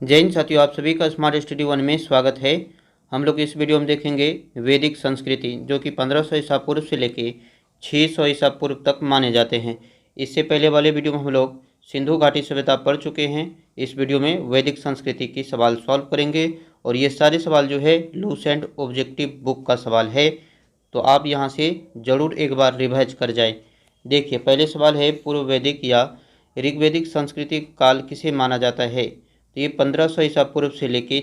जय हिंद साथियों, आप सभी का स्मार्ट स्टडी वन में स्वागत है। हम लोग इस वीडियो में देखेंगे वैदिक संस्कृति, जो कि 1500 ईसा पूर्व से लेके 600 ईसा पूर्व तक माने जाते हैं। इससे पहले वाले वीडियो में हम लोग सिंधु घाटी सभ्यता पढ़ चुके हैं। इस वीडियो में वैदिक संस्कृति की सवाल सॉल्व करेंगे और ये सारे सवाल जो है लूस एंड ऑब्जेक्टिव बुक का सवाल है, तो आप यहाँ से ज़रूर एक बार रिवाइज कर जाएं। देखिए, पहले सवाल है, पूर्व वैदिक या ऋग्वैदिक संस्कृति काल किसे माना जाता है? तो ये 1500 ईसा पूर्व से लेके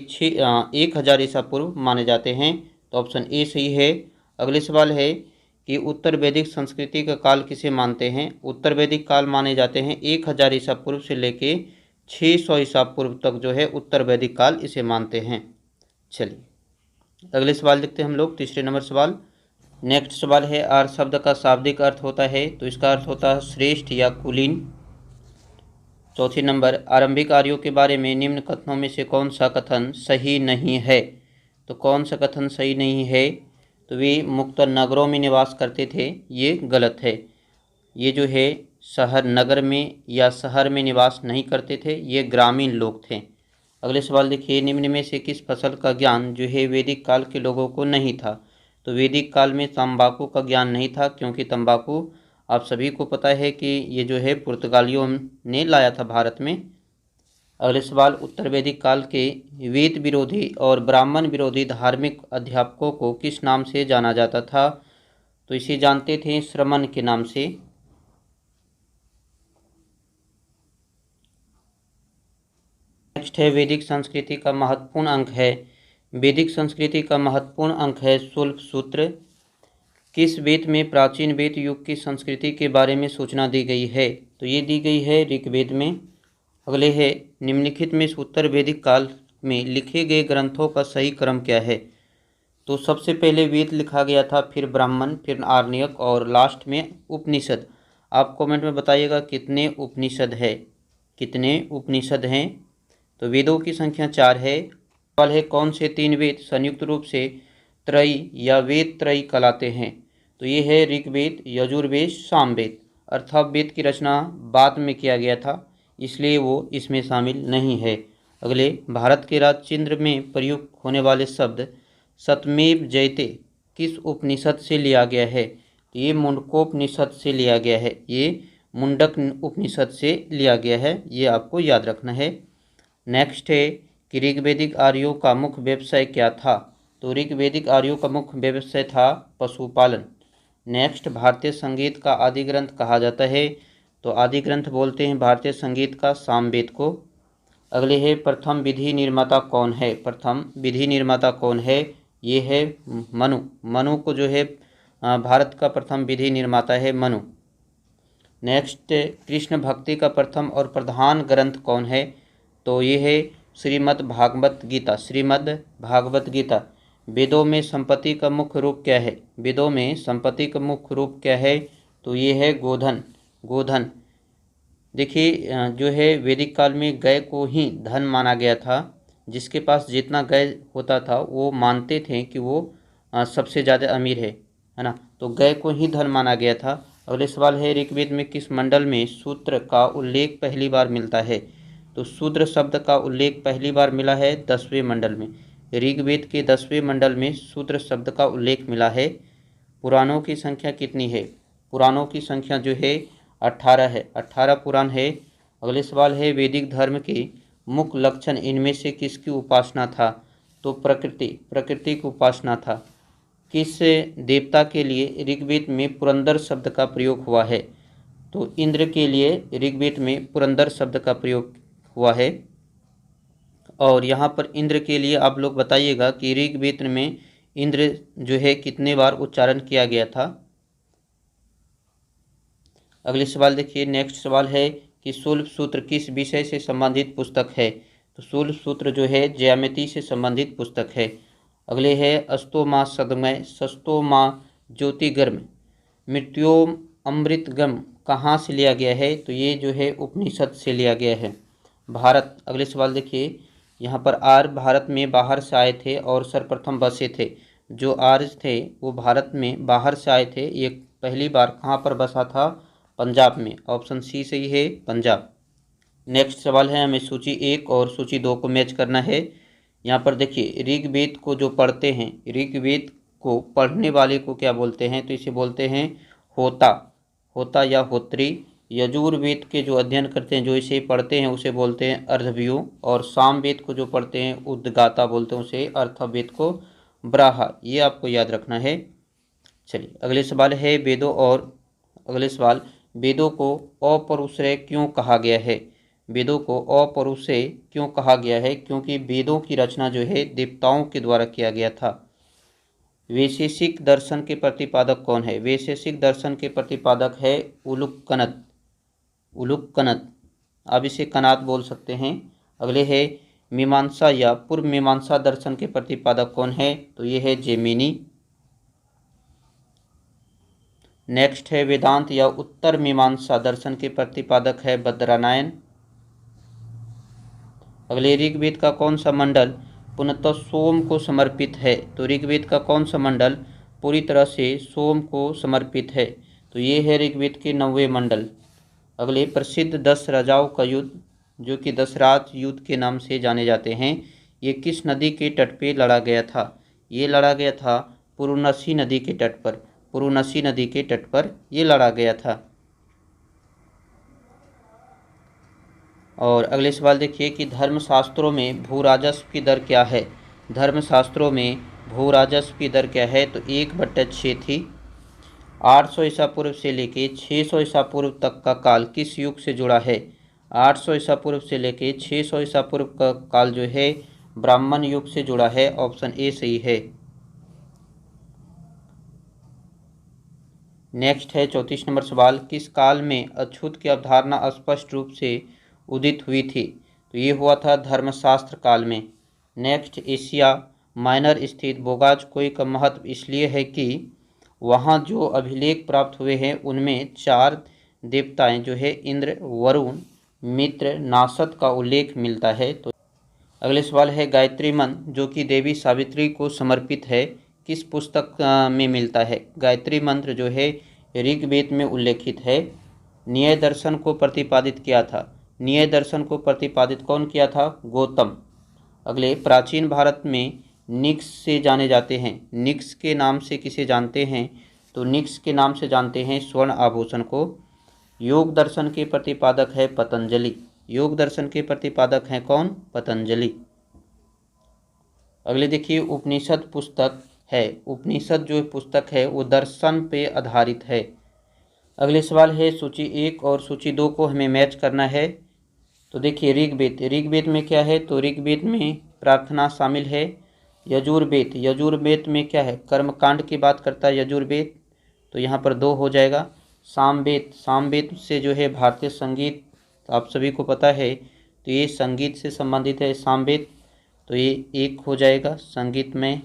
1000 ईसा पूर्व माने जाते हैं, तो ऑप्शन ए सही है। अगले सवाल है कि उत्तर वैदिक संस्कृति का काल किसे मानते हैं? उत्तर वैदिक काल माने जाते हैं 1000 ईसा पूर्व से लेके 600 ईसा पूर्व तक जो है उत्तर वैदिक काल इसे मानते हैं। चलिए अगले सवाल देखते हैं हम लोग, तीसरे नंबर सवाल। नेक्स्ट सवाल है, आर्य शब्द का शाब्दिक अर्थ होता है, तो इसका अर्थ होता है श्रेष्ठ या कुलीन। चौथे नंबर, आरंभिक आर्यों के बारे में निम्न कथनों में से कौन सा कथन सही नहीं है? तो कौन सा कथन सही नहीं है? तो वे मुक्त नगरों में निवास करते थे, ये गलत है। ये जो है शहर नगर में या शहर में निवास नहीं करते थे, ये ग्रामीण लोग थे। अगले सवाल देखिए, निम्न में से किस फसल का ज्ञान जो है वैदिक काल के लोगों को नहीं था? तो वैदिक काल में तंबाकू का ज्ञान नहीं था, क्योंकि तंबाकू आप सभी को पता है कि ये जो है पुर्तगालियों ने लाया था भारत में। अगले सवाल, उत्तर वैदिक काल के वेद विरोधी और ब्राह्मण विरोधी धार्मिक अध्यापकों को किस नाम से जाना जाता था? तो इसे जानते थे श्रमण के नाम से। नेक्स्ट है, वैदिक संस्कृति का महत्वपूर्ण अंक है। वैदिक संस्कृति का महत्वपूर्ण अंक है शुल्ब सूत्र। किस वेद में प्राचीन वेद युग की संस्कृति के बारे में सूचना दी गई है? तो ये दी गई है ऋग्वेद में। अगले है, निम्नलिखित में उत्तर वैदिक काल में लिखे गए ग्रंथों का सही क्रम क्या है? तो सबसे पहले वेद लिखा गया था, फिर ब्राह्मण, फिर आरण्यक और लास्ट में उपनिषद। आप कमेंट में बताइएगा कितने उपनिषद है, कितने उपनिषद हैं। तो वेदों की संख्या 4 है। सवाल है, कौन से 3 वेद संयुक्त रूप से त्रयी या वेद त्रयी कहलाते हैं? तो ये है ऋग्वेद, यजुर्वेद, सामवेद। अर्थावेद की रचना बाद में किया गया था, इसलिए वो इसमें शामिल नहीं है। अगले, भारत के राजचिंद्र में प्रयुक्त होने वाले शब्द सतमेव जयते किस उपनिषद से लिया गया है? तो ये मुंडकोपनिषद से लिया गया है, ये मुंडक उपनिषद से लिया गया है, ये आपको याद रखना है। नेक्स्ट है कि ऋग्वैदिक आर्यों का मुख्य व्यवसाय क्या था? तो ऋग्वैदिक आर्यों का मुख्य व्यवसाय था पशुपालन। नेक्स्ट, भारतीय संगीत का आदि ग्रंथ कहा जाता है? तो आदि ग्रंथ बोलते हैं भारतीय संगीत का सामवेद को। अगले है, प्रथम विधि निर्माता कौन है? प्रथम विधि निर्माता कौन है? ये है मनु। मनु को जो है भारत का प्रथम विधि निर्माता है मनु। नेक्स्ट, कृष्ण भक्ति का प्रथम और प्रधान ग्रंथ कौन है? तो ये है श्रीमद् भागवत गीता। श्रीमद् भागवत गीता। वेदों में संपत्ति का मुख्य रूप क्या है? वेदों में संपत्ति का मुख्य रूप क्या है? तो ये है गोधन। गोधन। देखिए, जो है वैदिक काल में गाय को ही धन माना गया था। जिसके पास जितना गाय होता था वो मानते थे कि वो सबसे ज़्यादा अमीर है ना, तो गाय को ही धन माना गया था। अगले सवाल है, ऋग्वेद में किस मंडल में शूद्र का उल्लेख पहली बार मिलता है? तो शूद्र शब्द का उल्लेख पहली बार मिला है 10वें मंडल में। ऋग्वेद के 10वें मंडल में शूद्र शब्द का उल्लेख मिला है। पुराणों की संख्या कितनी है? पुराणों की संख्या जो है 18 है, 18 पुराण है। अगले सवाल है, वैदिक धर्म के मुख्य लक्षण इनमें से किसकी उपासना था? तो प्रकृति की उपासना था। किस देवता के लिए ऋग्वेद में पुरंदर शब्द का प्रयोग हुआ है? तो इंद्र के लिए ऋग्वेद में पुरंदर शब्द का प्रयोग हुआ है। और यहाँ पर इंद्र के लिए आप लोग बताइएगा कि ऋग्वेद में इंद्र जो है कितने बार उच्चारण किया गया था। अगले सवाल देखिए, नेक्स्ट सवाल है कि शुल्ब सूत्र किस विषय से संबंधित पुस्तक है? तो शुल्ब सूत्र जो है ज्यामिति से संबंधित पुस्तक है। अगले है, अस्तो माँ सदमय, सस्तो माँ ज्योतिगर्म, मृत्योम अमृतगम कहाँ से लिया गया है? तो ये जो है उपनिषद से लिया गया है। भारत। अगले सवाल देखिए, यहाँ पर आर्य भारत में बाहर से आए थे और सर्वप्रथम बसे थे। जो आर्य थे वो भारत में बाहर से आए थे, ये पहली बार कहाँ पर बसा था? पंजाब में। ऑप्शन सी सही है, पंजाब। नेक्स्ट सवाल है, हमें सूची 1 और सूची 2 को मैच करना है। यहाँ पर देखिए, ऋग्वेद को जो पढ़ते हैं, ऋग्वेद को पढ़ने वाले को क्या बोलते हैं, तो इसे बोलते हैं होता, होता या होत्री। यजुर्वेद के जो अध्ययन करते हैं, जो इसे पढ़ते हैं, उसे बोलते हैं अर्धव्यू। और सामवेद को जो पढ़ते हैं, उद्गाता बोलते हैं, उसे अर्थवेद को ब्राहा। ये आपको याद रखना है। चलिए अगले सवाल है, वेदों और अगले सवाल, वेदों को अपौरुषेय क्यों कहा गया है? वेदों को अपौरुषेय क्यों कहा गया है? क्योंकि वेदों की रचना जो है देवताओं के द्वारा किया गया था। वैशेषिक दर्शन के प्रतिपादक कौन है? वैशेषिक दर्शन के प्रतिपादक है उलूकनद, उलूकनद। आप इसे कनाद बोल सकते हैं। अगले है, मीमांसा या पूर्व मीमांसा दर्शन के प्रतिपादक कौन है? तो ये है जैमिनी। नेक्स्ट है, वेदांत या उत्तर मीमांसा दर्शन के प्रतिपादक है बद्रनायन। अगले, ऋग्वेद का कौन सा मंडल पूर्णतः सोम को समर्पित है? तो ऋग्वेद का कौन सा मंडल पूरी तरह से सोम को समर्पित है? तो ये है ऋग्वेद के 9वें मंडल। अगले, प्रसिद्ध 10 राजाओं का युद्ध, जो कि दशराज युद्ध के नाम से जाने जाते हैं, ये किस नदी के तट पे लड़ा गया था? ये लड़ा गया था पुरुनसी नदी के तट पर, पुरुनसी नदी के तट पर ये लड़ा गया था। और अगले सवाल देखिए कि धर्मशास्त्रों में भू राजस्व की दर क्या है? धर्मशास्त्रों में भू राजस्व की दर क्या है? तो 1/6 थी। 800 ईसा पूर्व से लेके 600 ईसा पूर्व तक का काल किस युग से जुड़ा है? 800 ईसा पूर्व से लेके 600 ईसा पूर्व का काल जो है ब्राह्मण युग से जुड़ा है। ऑप्शन ए सही है। नेक्स्ट है 34 नंबर सवाल, किस काल में अछूत की अवधारणा स्पष्ट रूप से उदित हुई थी? तो ये हुआ था धर्मशास्त्र काल में। नेक्स्ट, एशिया माइनर स्थित बोगाजकोई का महत्व इसलिए है कि वहाँ जो अभिलेख प्राप्त हुए हैं उनमें 4 देवताएं जो है इंद्र, वरुण, मित्र, नासत का उल्लेख मिलता है। तो अगले सवाल है, गायत्री मंत्र जो कि देवी सावित्री को समर्पित है, किस पुस्तक में मिलता है? गायत्री मंत्र जो है ऋग्वेद में उल्लेखित है। न्याय दर्शन को प्रतिपादित किया था, न्याय दर्शन को प्रतिपादित कौन किया था? गौतम। अगले, प्राचीन भारत में निक्स से जाने जाते हैं, निक्स के नाम से किसे जानते हैं? तो निक्स के नाम से जानते हैं स्वर्ण आभूषण को। योग दर्शन के प्रतिपादक है पतंजलि, योग दर्शन के प्रतिपादक हैं कौन? पतंजलि। अगले देखिए, उपनिषद पुस्तक है, उपनिषद जो पुस्तक है वो दर्शन पे आधारित है। अगले सवाल है, सूची 1 और सूची 2 को हमें मैच करना है। तो देखिए, ऋग्वेद, ऋग्वेद में क्या है? तो ऋग्वेद में प्रार्थना शामिल है। यजुर्वेद, यजुर्वेद में क्या है? कर्मकांड की बात करता है यजुर्वेद, तो यहाँ पर 2 हो जाएगा। सामवेद, सामवेद से जो है भारतीय संगीत, तो आप सभी को पता है, तो ये संगीत से संबंधित है सामवेद, तो ये 1 हो जाएगा संगीत में।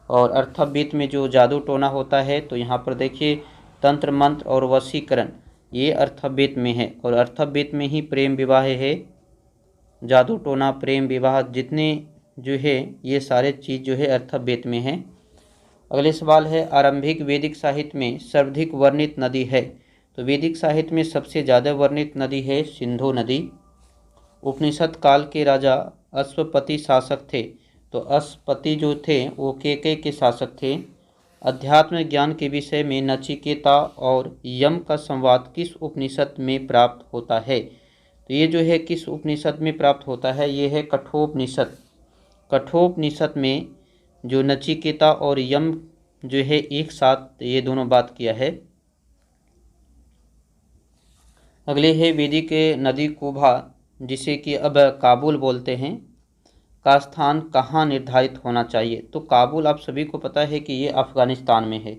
और अर्थवेद में जो जादू टोना होता है, तो यहाँ पर देखिए तंत्र मंत्र और वशीकरण, ये अर्थवेद में है। और अर्थवेद में ही प्रेम विवाह है, जादू टोना, प्रेम विवाह, जितने जो है ये सारे चीज़ जो है अर्थवेद में है। अगले सवाल है, आरंभिक वैदिक साहित्य में सर्वाधिक वर्णित नदी है? तो वैदिक साहित्य में सबसे ज़्यादा वर्णित नदी है सिंधु नदी। उपनिषद काल के राजा अश्वपति शासक थे, तो अश्वपति जो थे वो केकय के शासक थे। अध्यात्म ज्ञान के विषय में नचिकेता और यम का संवाद किस उपनिषद में प्राप्त होता है? तो ये जो है किस उपनिषद में प्राप्त होता है? ये है कठोपनिषद। कठोपनिषद में जो नचिकेता और यम जो है एक साथ ये दोनों बात किया है। अगले है, वैदिक नदी कुभा, जिसे कि अब काबुल बोलते हैं, का स्थान कहाँ निर्धारित होना चाहिए? तो काबुल आप सभी को पता है कि ये अफगानिस्तान में है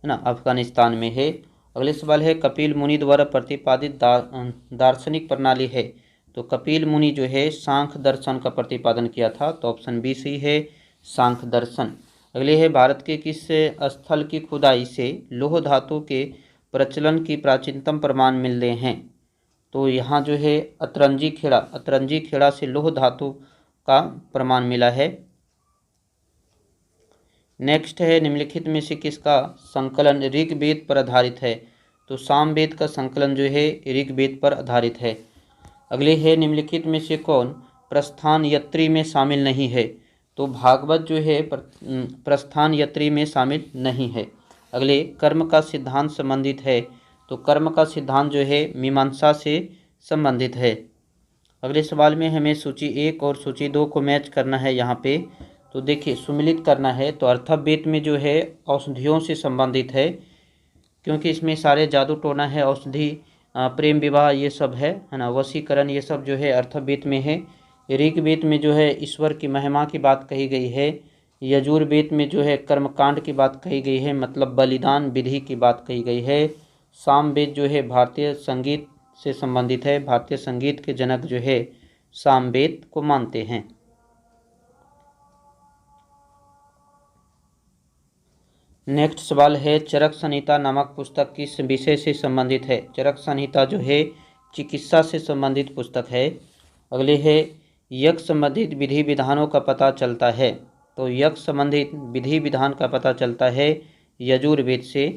ना, अफगानिस्तान में है। अगले सवाल है, कपिल मुनि द्वारा प्रतिपादित दार्शनिक प्रणाली है? तो कपिल मुनि जो है सांख्य दर्शन का प्रतिपादन किया था, तो ऑप्शन बी सही है, सांख्य दर्शन। अगले है, भारत के किस स्थल की खुदाई से लौह धातु के प्रचलन की प्राचीनतम प्रमाण मिलते हैं? तो यहाँ जो है अतरंजी खेड़ा, अतरंजी खेड़ा से लौह धातु का प्रमाण मिला है। नेक्स्ट है, निम्नलिखित में से किसका संकलन ऋग्वेद पर आधारित है? तो सामवेद का संकलन जो है ऋग्वेद पर आधारित है। अगले है निम्नलिखित में से कौन प्रस्थान यत्री में शामिल नहीं है? तो भागवत जो है प्रस्थान यत्री में शामिल नहीं है। अगले कर्म का सिद्धांत संबंधित है, तो कर्म का सिद्धांत जो है मीमांसा से संबंधित है। अगले सवाल में हमें सूची 1 और सूची 2 को मैच करना है यहाँ पे। तो देखिए सुमिलित करना है, तो अर्थववेद में जो है औषधियों से संबंधित है, क्योंकि इसमें सारे जादू टोना है, औषधि, प्रेम विवाह ये सब है ना, वशीकरण ये सब जो है अर्थववेद में है। ऋग्वेद में जो है ईश्वर की महिमा की बात कही गई है। यजुर्वेद में जो है कर्मकांड की बात कही गई है, मतलब बलिदान विधि की बात कही गई है। सामवेद जो है भारतीय संगीत से संबंधित है, भारतीय संगीत के जनक जो है सामवेद को मानते हैं। नेक्स्ट सवाल है चरक संहिता नामक पुस्तक किस विषय से संबंधित है? चरक संहिता जो है चिकित्सा से संबंधित पुस्तक है। अगले है यज्ञ संबंधित विधि विधानों का पता चलता है, तो यज्ञ संबंधित विधि विधान का पता चलता है यजुर्वेद से।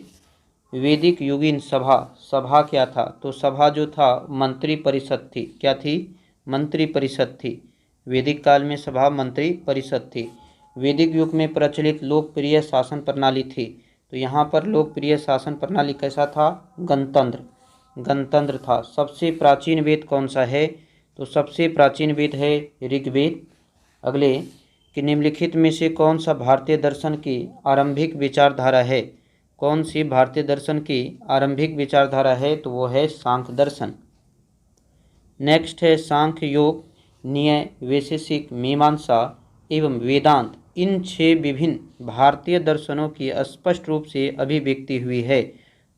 वैदिक युगीन सभा क्या था? तो सभा जो था मंत्री परिषद थी। क्या थी? मंत्री परिषद थी। वैदिक काल में सभा मंत्री परिषद थी। वैदिक युग में प्रचलित लोकप्रिय शासन प्रणाली थी, तो यहाँ पर लोकप्रिय शासन प्रणाली कैसा था? गणतंत्र था। सबसे प्राचीन वेद कौन सा है? तो सबसे प्राचीन वेद है ऋग्वेद। अगले कि निम्नलिखित में से कौन सा भारतीय दर्शन की आरंभिक विचारधारा है? कौन सी भारतीय दर्शन की आरंभिक विचारधारा है? तो वो है सांख्य दर्शन। नेक्स्ट है सांख्य, योग, न्याय, वैशेषिक, मीमांसा एवं वेदांत, इन 6 विभिन्न भारतीय दर्शनों की स्पष्ट रूप से अभिव्यक्ति हुई है।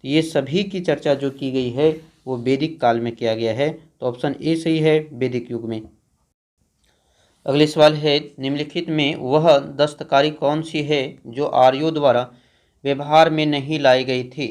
ये सभी की चर्चा जो की गई है वो वैदिक काल में किया गया है, तो ऑप्शन ए सही है, वैदिक युग में। अगले सवाल है निम्नलिखित में वह दस्तकारी कौन सी है जो आर्यों द्वारा व्यवहार में नहीं लाई गई थी?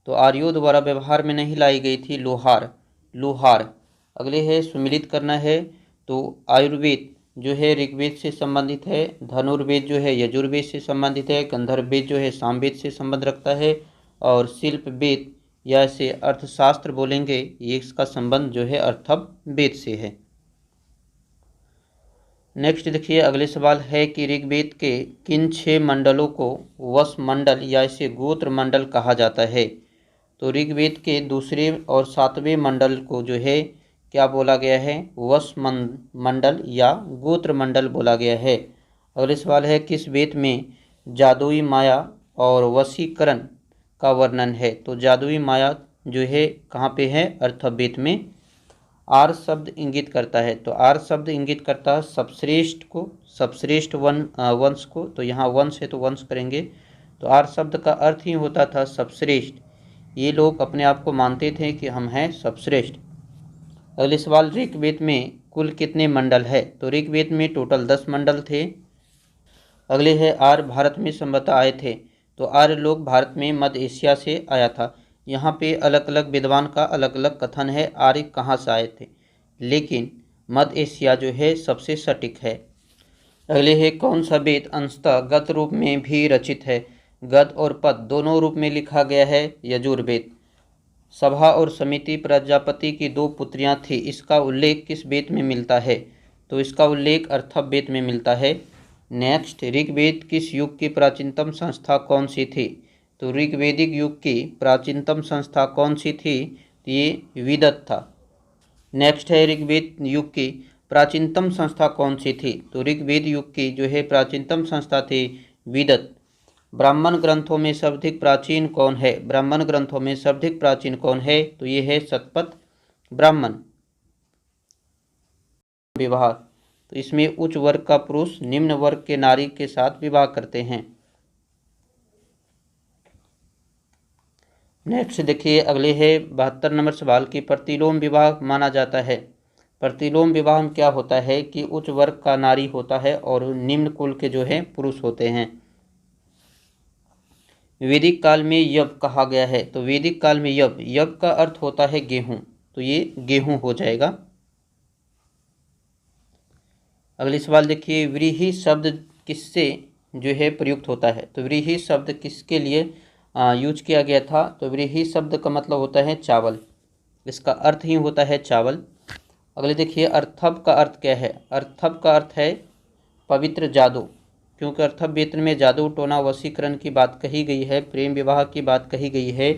तो आर्यों द्वारा व्यवहार में नहीं लाई गई थी लोहार। अगले है सुमिलित करना है, तो आयुर्वेद जो है ऋग्वेद से संबंधित है, धनुर्वेद जो है यजुर्वेद से संबंधित है, गंधर्व वेद जो है सामवेद से संबंध रखता है, और शिल्प वेद या इसे अर्थशास्त्र बोलेंगे, ये इसका संबंध जो है अर्थववेद से है। नेक्स्ट देखिए अगले सवाल है कि ऋग्वेद के किन 6 मंडलों को वस मंडल या इसे गोत्र मंडल कहा जाता है? तो ऋग्वेद के दूसरे और 7वें मंडल को जो है क्या बोला गया है? वस मंडल या गोत्र मंडल बोला गया है। अगले सवाल है किस वेद में जादुई माया और वशीकरण का वर्णन है? तो जादुई माया जो है कहाँ पे है? अर्थववेद में। आर शब्द इंगित करता है, तो आर शब्द इंगित करता है सबश्रेष्ठ वंश को, तो यहाँ वंश है तो वंश करेंगे, तो आर शब्द का अर्थ ही होता था सबश्रेष्ठ। ये लोग अपने आप को मानते थे कि हम हैं सबश्रेष्ठ। अगले सवाल ऋग्वेद में कुल कितने मंडल है? तो ऋग्वेद में टोटल 10 मंडल थे। अगले है आर्य भारत में संभवतः आए थे, तो आर्य लोग भारत में मध्य एशिया से आया था। यहाँ पे अलग अलग विद्वान का अलग अलग कथन है आर्य कहाँ से आए थे, लेकिन मध्य एशिया जो है सबसे सटीक है। अगले है कौन सा वेद अंशतः गद्य रूप में भी रचित है? गद्य और पद दोनों रूप में लिखा गया है यजुर्वेद। सभा और समिति प्रजापति की 2 पुत्रियां थी, इसका उल्लेख किस वेद में मिलता है? तो इसका उल्लेख अर्थववेद में मिलता है। नेक्स्ट ऋग्वेद किस युग की प्राचीनतम संस्था कौन सी थी? तो ऋग्वेदिक युग की प्राचीनतम संस्था कौन सी थी? ये विदत था। नेक्स्ट है ऋग्वेद युग की प्राचीनतम संस्था कौन सी थी? तो ऋग्वेद युग की जो है प्राचीनतम संस्था थी विदत। ब्राह्मण ग्रंथों में सर्वाधिक प्राचीन कौन है? ब्राह्मण ग्रंथों में सर्वाधिक प्राचीन कौन है? तो ये है शतपथ ब्राह्मण। विवाह, तो इसमें उच्च वर्ग का पुरुष निम्न वर्ग के नारी के साथ विवाह करते हैं। नेक्स्ट देखिए अगले है 72 नंबर सवाल की प्रतिलोम विवाह माना जाता है। प्रतिलोम विवाह में क्या होता है कि उच्च वर्ग का नारी होता है और निम्न कुल के जो है पुरुष होते हैं। वैदिक काल में यव कहा गया है, तो वैदिक काल में यव का अर्थ होता है गेहूं, तो ये गेहूं हो जाएगा। अगले सवाल देखिए व्रीहि शब्द किससे जो है प्रयुक्त होता है? तो व्रीहि शब्द किसके लिए यूज किया गया था? तो व्रीहि शब्द का मतलब होता है चावल, इसका अर्थ ही होता है चावल। अगले देखिए अर्थव का अर्थ क्या है। अर्थव का अर्थ है पवित्र जादू, क्योंकि अर्थव वेत्र में जादू टोना वशीकरण की बात कही गई है, प्रेम विवाह की बात कही गई है।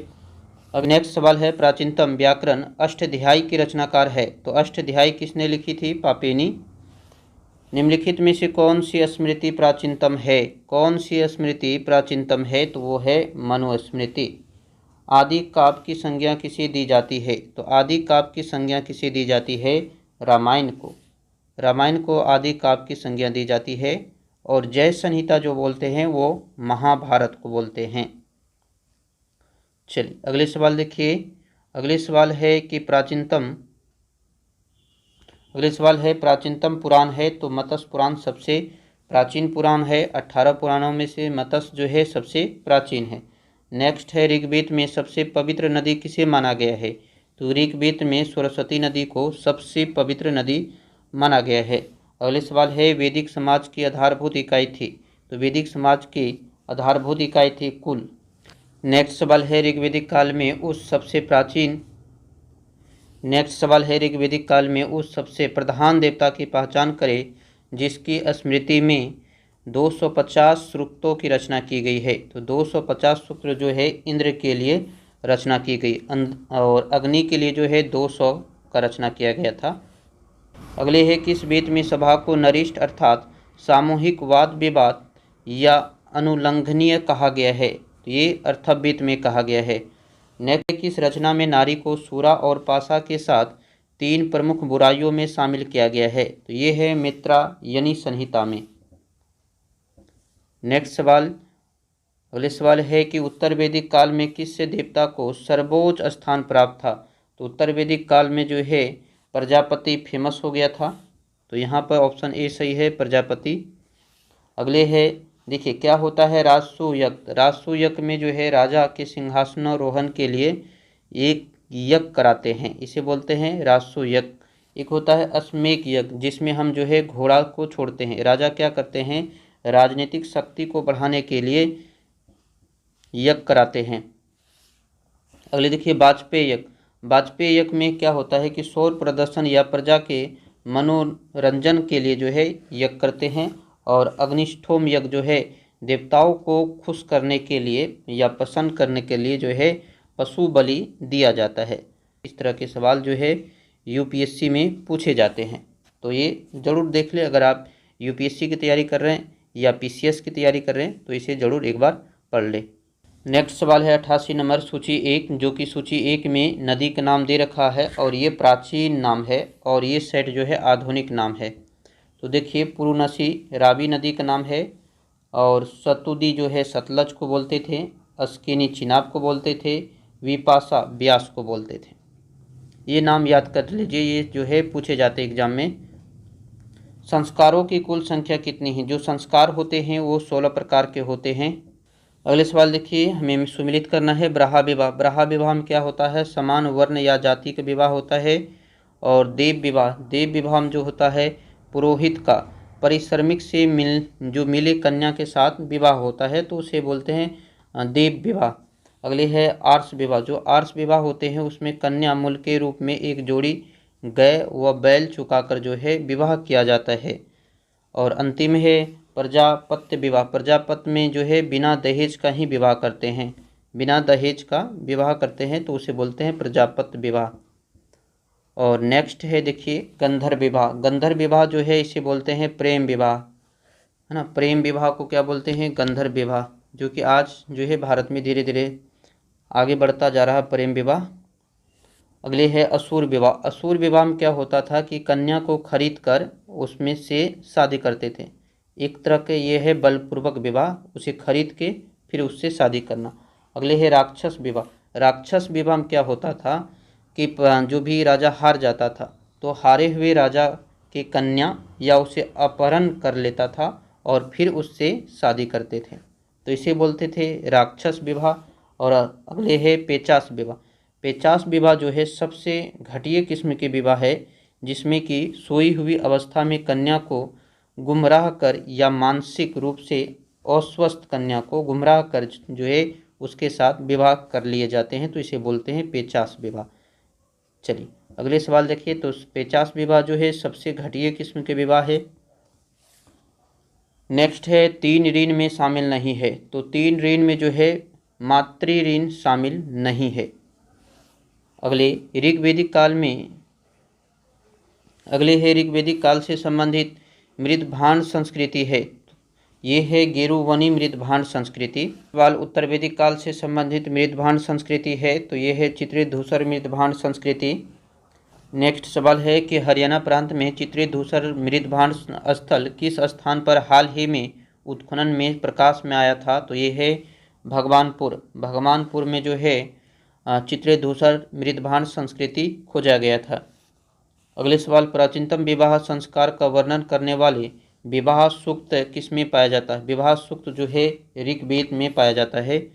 अब नेक्स्ट सवाल है प्राचीनतम व्याकरण अष्टाध्यायी की रचनाकार है। तो अष्टाध्यायी किसने लिखी थी? पापेनी। निम्नलिखित में से कौन सी स्मृति प्राचीनतम है? कौन सी स्मृति प्राचीनतम है? तो वो है मनुस्मृति। आदि काव्य की संज्ञा किसे दी जाती है? तो आदि काव्य की संज्ञा किसे दी जाती है? रामायण को। रामायण को आदि काव्य की संज्ञा दी जाती है। और जय संहिता जो बोलते हैं वो महाभारत को बोलते हैं। चलिए अगले सवाल देखिए। अगले सवाल है कि प्राचीनतम पुराण है। तो मत्स्य पुराण सबसे प्राचीन पुराण है। 18 पुराणों में से मत्स्य जो है सबसे प्राचीन है। नेक्स्ट है ऋग्वेद में सबसे पवित्र नदी किसे माना गया है? तो ऋग्वेद में सरस्वती नदी को सबसे पवित्र नदी माना गया है। अगले सवाल है वैदिक समाज की आधारभूत इकाई थी। तो वैदिक समाज की आधारभूत इकाई थी कुल। नेक्स्ट सवाल है ऋग्वेदिक काल में उस सबसे प्रधान देवता की पहचान करें जिसकी स्मृति में 250 सूक्तों की रचना की गई है। तो 250 सूक्त जो है इंद्र के लिए रचना की गई और अग्नि के लिए जो है 200 का रचना किया गया था। अगले है किस वेद में सभा को नरिष्ठ अर्थात सामूहिक वाद विवाद या अनुलंघनीय कहा गया है? तो ये अर्थवेद में कहा गया है। नेक्स्ट किस रचना में नारी को सूरा और पाशा के साथ 3 प्रमुख बुराइयों में शामिल किया गया है? तो ये है मित्रायणी संहिता में। नेक्स्ट सवाल अगले सवाल है कि उत्तर वैदिक काल में किस देवता को सर्वोच्च स्थान प्राप्त था? तो उत्तर वैदिक काल में जो है प्रजापति फेमस हो गया था। तो यहाँ पर ऑप्शन ए सही है, प्रजापति। अगले है देखिए क्या होता है राजसूय यज्ञ। राजसूय यज्ञ में जो है राजा के सिंहासनारोहण के लिए एक यज्ञ कराते हैं, इसे बोलते हैं राजसूय यज्ञ। एक होता है अश्वमेध यज्ञ जिसमें हम जो है घोड़ा को छोड़ते हैं। राजा क्या करते हैं? राजनीतिक शक्ति को बढ़ाने के लिए यज्ञ कराते हैं। अगले देखिए वाजपेयी यज्ञ। वाजपेयी यज्ञ में क्या होता है कि सौर प्रदर्शन या प्रजा के मनोरंजन के लिए जो है यज्ञ करते हैं। और अग्निष्ठोम यज्ञ जो है देवताओं को खुश करने के लिए या प्रसन्न करने के लिए जो है पशु बलि दिया जाता है। इस तरह के सवाल जो है यूपीएससी में पूछे जाते हैं, तो ये ज़रूर देख ले। अगर आप यूपीएससी की तैयारी कर रहे हैं या पीसीएस की तैयारी कर रहे हैं तो इसे ज़रूर एक बार पढ़ ले। नेक्स्ट सवाल है 88 नंबर सूची 1, जो कि सूची 1 में नदी का नाम दे रखा है और ये प्राचीन नाम है और ये सेट जो है आधुनिक नाम है। तो देखिए पुरुनसी रावी नदी का नाम है और सतुदी जो है सतलज को बोलते थे, अस्किनी चिनाब को बोलते थे, विपाशा ब्यास को बोलते थे। ये नाम याद कर लीजिए, ये जो है पूछे जाते एग्जाम में। संस्कारों की कुल संख्या कितनी है? जो संस्कार होते हैं वो 16 प्रकार के होते हैं। अगले सवाल देखिए हमें सुमिलित करना है ब्राह्म विवाह। ब्राह्म विवाह में क्या होता है? समान वर्ण या जाति का विवाह होता है। और देव विवाह में जो होता है पुरोहित का परिश्रमिक से मिले कन्या के साथ विवाह होता है, तो उसे बोलते हैं देव विवाह। अगले है आर्ष विवाह। जो आर्ष विवाह होते हैं उसमें कन्या मूल के रूप में एक जोड़ी गाय व बैल चुकाकर जो है विवाह किया जाता है। और अंतिम है प्रजापत्य विवाह। प्रजापत्य में जो है बिना दहेज का ही विवाह करते हैं, बिना दहेज का विवाह करते हैं, तो उसे बोलते हैं प्रजापत्य विवाह। और नेक्स्ट है देखिए गंधर्व विवाह। गंधर्व विवाह जो है इसे बोलते हैं प्रेम विवाह, है ना। प्रेम विवाह को क्या बोलते हैं? गंधर्व विवाह, जो कि आज जो है भारत में धीरे धीरे आगे बढ़ता जा रहा है प्रेम विवाह। अगले है असुर विवाह। असुर विवाह में क्या होता था कि कन्या को खरीद कर उसमें से शादी करते थे। एक तरह के ये है बलपूर्वक विवाह, उसे खरीद के फिर उससे शादी करना। अगले है राक्षस विवाह। राक्षस विवाह में क्या होता था कि जो भी राजा हार जाता था तो हारे हुए राजा की कन्या या उसे अपहरण कर लेता था और फिर उससे शादी करते थे, तो इसे बोलते थे राक्षस विवाह। और अगले है पेचास विवाह। पेचास विवाह जो है सबसे घटिया किस्म के विवाह है, जिसमें कि सोई हुई अवस्था में कन्या को गुमराह कर या मानसिक रूप से अस्वस्थ कन्या को गुमराह कर जो है उसके साथ विवाह कर लिए जाते हैं, तो इसे बोलते हैं पेचास विवाह। चलिए अगले सवाल देखिए, तो 50 विवाह जो है सबसे घटिया किस्म के विवाह है। नेक्स्ट है, 3 ऋण में शामिल नहीं है। तो 3 ऋण में जो है मातृ ऋण शामिल नहीं है। अगले ऋग्वेदिक काल से संबंधित मृदभांड संस्कृति है। ये है गेरुवनी मृदभांड संस्कृति। सवाल, उत्तर वैदिक काल से संबंधित मृदभांड संस्कृति है। तो ये है चित्रित धूसर मृदभांड संस्कृति। नेक्स्ट सवाल है कि हरियाणा प्रांत में चित्रित धूसर मृदभांड स्थल किस स्थान पर हाल ही में उत्खनन में प्रकाश में आया था। तो ये है भगवानपुर में जो है चित्रित धूसर मृदभांड संस्कृति खोजा गया था। अगले सवाल, प्राचीनतम विवाह संस्कार का वर्णन करने वाले विवाह सूक्त किसमें पाया जाता है। विवाह सूक्त जो है ऋग्वेद में पाया जाता है।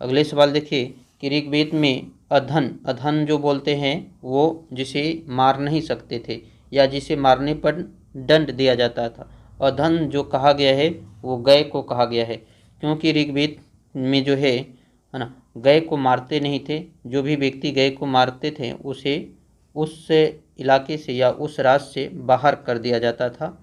अगले सवाल देखिए कि ऋग्वेद में अधन जो बोलते हैं वो जिसे मार नहीं सकते थे या जिसे मारने पर दंड दिया जाता था, अधन जो कहा गया है वो गय को कहा गया है, क्योंकि ऋग्वेद में जो है ना गय को मारते नहीं थे। जो भी व्यक्ति गय को मारते थे उसे उस इलाके से या उस राज्य से बाहर कर दिया जाता था।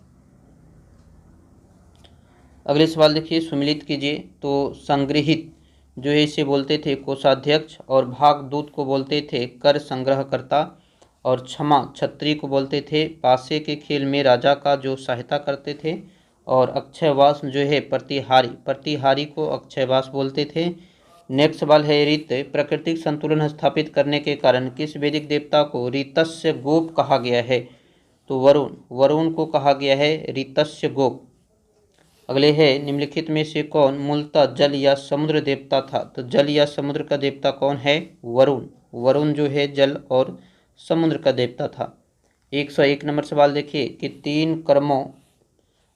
अगले सवाल देखिए, सुमिलित कीजिए। तो संग्रहित जो है इसे बोलते थे कोषाध्यक्ष, और भागदूत को बोलते थे कर संग्रहकर्ता, और क्षमा छत्री को बोलते थे पासे के खेल में राजा का जो सहायता करते थे, और अक्षयवास जो है प्रतिहारी को अक्षयवास बोलते थे। नेक्स्ट सवाल है, ऋत प्राकृतिक संतुलन स्थापित करने के कारण किस वैदिक देवता को ऋतस्य गोप कहा गया है। तो वरुण को कहा गया है ऋतस्य गोप। अगले है, निम्नलिखित में से कौन मूलतः जल या समुद्र देवता था। तो जल या समुद्र का देवता कौन है, वरुण जो है जल और समुद्र का देवता था। 101 नंबर सवाल देखिए कि 3 कर्मों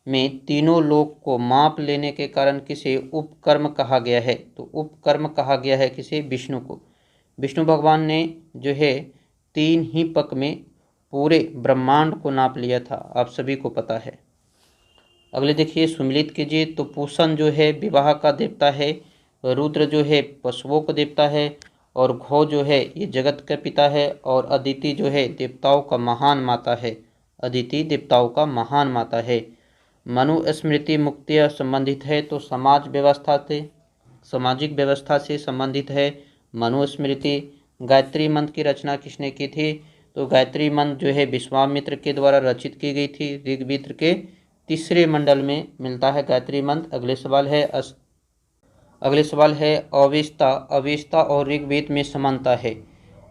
में तीनों लोक को माप लेने के कारण किसे उपकर्म कहा गया है। तो उपकर्म कहा गया है किसे, विष्णु को। विष्णु भगवान ने जो है 3 ही पक में पूरे ब्रह्मांड को नाप लिया था, आप सभी को पता है। अगले देखिए, सुमिलित कीजिए। तो पूषण जो है विवाह का देवता है, रुद्र जो है पशुओं का देवता है, और घो जो है ये जगत का पिता है, और अदिति जो है देवताओं का महान माता है। अदिति देवताओं का महान माता है। मनुस्मृति मुक्तिया संबंधित है। तो सामाजिक व्यवस्था से संबंधित है मनुस्मृति। गायत्री मंत्र की रचना किसने की थी। तो गायत्री मंत्र जो है विश्वामित्र के द्वारा रचित की गई थी। ऋग्वेद के 3रे मंडल में मिलता है गायत्री मंत्र। अगले सवाल है अवेस्ता और ऋग्वेद में समानता है,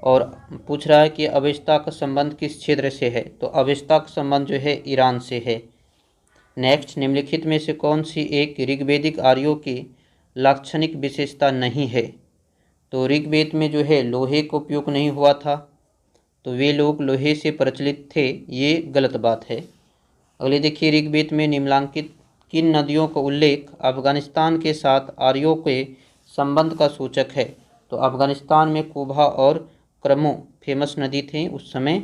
और पूछ रहा है कि अवेस्ता का संबंध किस क्षेत्र से है। तो अवेस्ता का संबंध जो है ईरान से है। नेक्स्ट, निम्नलिखित में से कौन सी एक ऋग्वेदिक आर्यों की लाक्षणिक विशेषता नहीं है। तो ऋग्वेद में जो है लोहे का उपयोग नहीं हुआ था, तो वे लोग लोहे से प्रचलित थे, ये गलत बात है। अगले देखिए, ऋग्वेद में निम्नलिखित किन नदियों का उल्लेख अफगानिस्तान के साथ आर्यों के संबंध का सूचक है। तो अफगानिस्तान में कुबा और क्रमो फेमस नदी थी उस समय।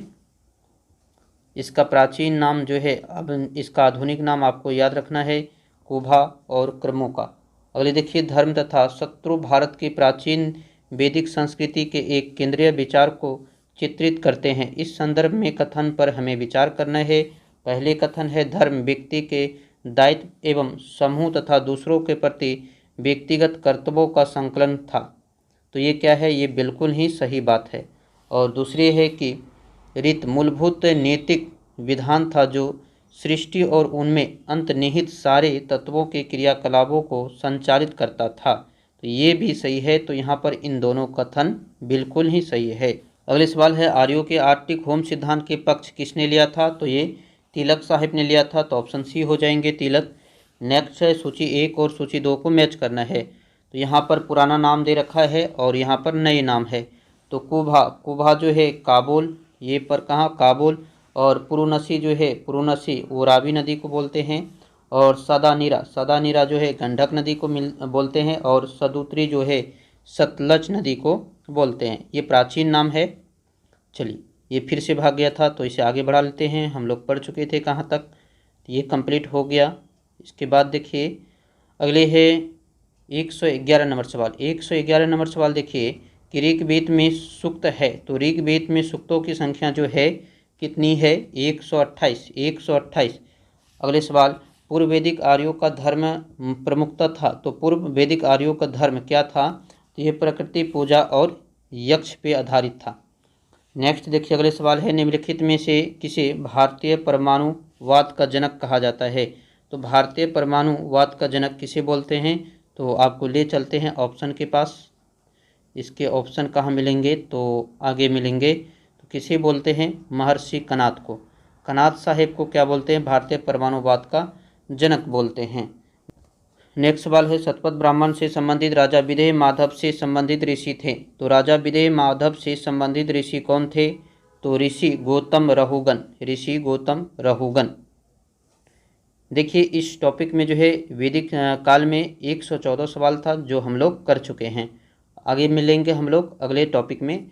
इसका प्राचीन नाम जो है, अब इसका आधुनिक नाम आपको याद रखना है, कुबा और क्रमो का। अगले देखिए, धर्म तथा शत्रु भारत की प्राचीन वैदिक संस्कृति के एक केंद्रीय विचार को चित्रित करते हैं। इस संदर्भ में कथन पर हमें विचार करना है। पहले कथन है, धर्म व्यक्ति के दायित्व एवं समूह तथा दूसरों के प्रति व्यक्तिगत कर्तव्यों का संकलन था। तो ये क्या है, ये बिल्कुल ही सही बात है। और दूसरी है कि रीत मूलभूत नैतिक विधान था जो सृष्टि और उनमें अंतर्निहित सारे तत्वों के क्रियाकलापों को संचालित करता था। तो ये भी सही है। तो यहाँ पर इन दोनों कथन बिल्कुल ही सही है। अगले सवाल है, आर्यों के आर्टिक होम सिद्धांत के पक्ष किसने लिया था। तो ये तिलक साहिब ने लिया था। तो ऑप्शन सी हो जाएंगे तिलक। नेक्स्ट है, सूची 1 और सूची 2 को मैच करना है। तो यहाँ पर पुराना नाम दे रखा है और यहाँ पर नए नाम है। तो कुभा जो है काबुल, ये पर कहाँ काबुल, और पुरुनसी जो है पुरुनसी वो रावी नदी को बोलते हैं, और सदानीरा जो है गंडक नदी को बोलते हैं, और सदुत्री जो है सतलज नदी को बोलते हैं। ये प्राचीन नाम है। चलिए, ये फिर से भाग गया था तो इसे आगे बढ़ा लेते हैं। हम लोग पढ़ चुके थे कहाँ तक, तो ये कंप्लीट हो गया। इसके बाद देखिए अगले है 111 नंबर सवाल। 111 नंबर सवाल देखिए कि ऋग्वेद में सूक्त है, तो ऋग्वेद में सूक्तों की संख्या जो है कितनी है? 128, 128। अगले सवाल, पूर्व वैदिक आर्यों का धर्म प्रमुखता था, तो पूर्व वैदिक आर्यों का धर्म क्या था? तो यह प्रकृति पूजा और यक्ष पे आधारित था। नेक्स्ट देखिए, अगले सवाल है, निम्नलिखित में से किसे भारतीय परमाणुवाद का जनक कहा जाता है? तो भारतीय परमाणुवाद का जनक किसे बोलते हैं? तो आपको ले चलते हैं ऑप्शन के पास। इसके ऑप्शन कहाँ मिलेंगे? तो आगे मिलेंगे। तो किसे बोलते हैं? महर्षि कणाद को। कणाद साहेब को क्या बोलते हैं? भारतीय परमाणुवाद का जनक बोलते हैं। नेक्स्ट सवाल है, शतपथ ब्राह्मण से संबंधित राजा विदेह माधव से संबंधित ऋषि थे, तो राजा विदेह माधव से संबंधित ऋषि कौन थे? तो ऋषि गौतम रहुगन, ऋषि गौतम रहुगन। देखिए, इस टॉपिक में जो है वैदिक काल में 114 सवाल था जो हम लोग कर चुके हैं। आगे मिलेंगे हम लोग अगले टॉपिक में।